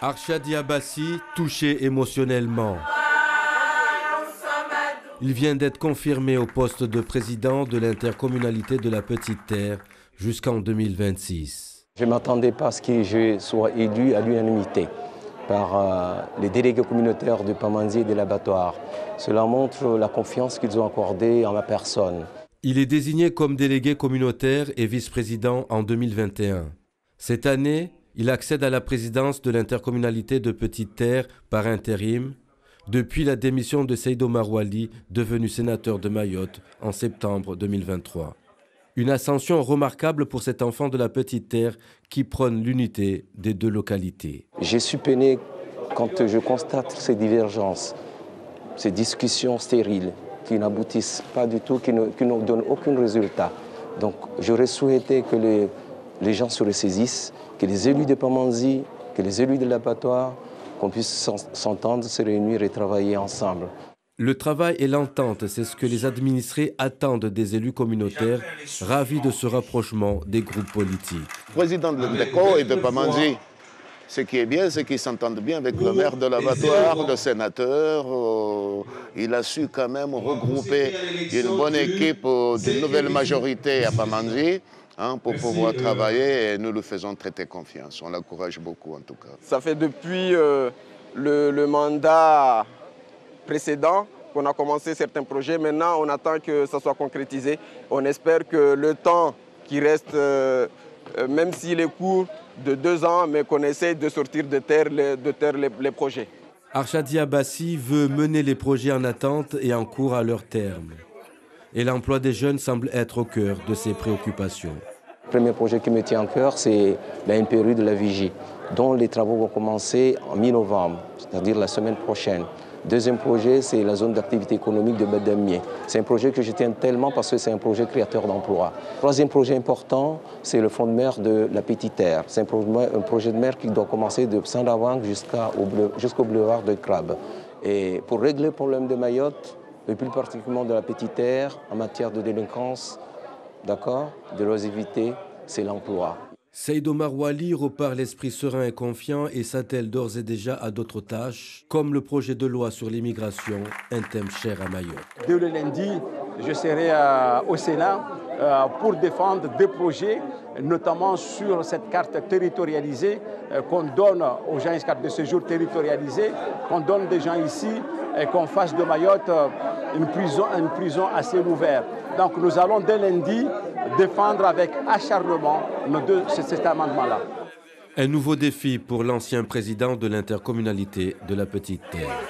Arshad Yabassi, touché émotionnellement. Il vient d'être confirmé au poste de président de l'intercommunalité de la Petite Terre jusqu'en 2026. Je ne m'attendais pas à ce que je sois élu à l'unanimité par les délégués communautaires de Pamandzi et de l'abattoir. Cela montre la confiance qu'ils ont accordée en ma personne. Il est désigné comme délégué communautaire et vice-président en 2021. Cette année, il accède à la présidence de l'intercommunalité de Petite Terre par intérim, depuis la démission de Seyd Omar Wali, devenu sénateur de Mayotte en septembre 2023. Une ascension remarquable pour cet enfant de la Petite Terre qui prône l'unité des deux localités. Je suis peiné quand je constate ces divergences, ces discussions stériles qui n'aboutissent pas du tout, qui ne donnent aucun résultat. Donc j'aurais souhaité que les gens se ressaisissent, que les élus de Pamandzi, que les élus de l'abattoir, qu'on puisse s'entendre, se réunir et travailler ensemble. Le travail et l'entente, c'est ce que les administrés attendent des élus communautaires, ravis de ce rapprochement des groupes politiques. Le président de l'Indeco et de Pamandzi, ce qui est bien, c'est qu'ils s'entendent bien avec le maire de l'abattoir, le sénateur. Il a su quand même regrouper une bonne équipe d'une nouvelle majorité à Pamandzi pour pouvoir travailler, et nous lui faisons traiter confiance. On l'encourage beaucoup en tout cas. Ça fait depuis le mandat précédent qu'on a commencé certains projets. Maintenant, on attend que ça soit concrétisé. On espère que le temps qui reste, même s'il est court, de 2 ans, mais qu'on essaie de sortir de terre les projets. Arshad Yabassi veut mener les projets en attente et en cours à leur terme. Et l'emploi des jeunes semble être au cœur de ses préoccupations. Le premier projet qui me tient à cœur, c'est la NPRU de la Vigie, dont les travaux vont commencer en mi-novembre, c'est-à-dire la semaine prochaine. Deuxième projet, c'est la zone d'activité économique de Badamier. C'est un projet que je tiens tellement parce que c'est un projet créateur d'emplois. Troisième projet important, c'est le front de mer de la Petite Terre. C'est un projet de mer qui doit commencer de Saint-Lavang jusqu'au boulevard de Crabe. Et pour régler le problème de Mayotte, et plus particulièrement de la Petite Terre, en matière de délinquance, de l'oisiveté, c'est l'emploi. Seyd Omar Wali repart l'esprit serein et confiant et s'attelle d'ores et déjà à d'autres tâches, comme le projet de loi sur l'immigration, un thème cher à Mayotte. Dès le lundi, je serai au Sénat pour défendre des projets, notamment sur cette carte territorialisée qu'on donne aux gens, une carte de séjour territorialisée, qu'on donne des gens ici et qu'on fasse de Mayotte une prison assez ouverte. Donc nous allons dès lundi défendre avec acharnement cet amendement-là. Un nouveau défi pour l'ancien président de l'intercommunalité de la Petite Terre.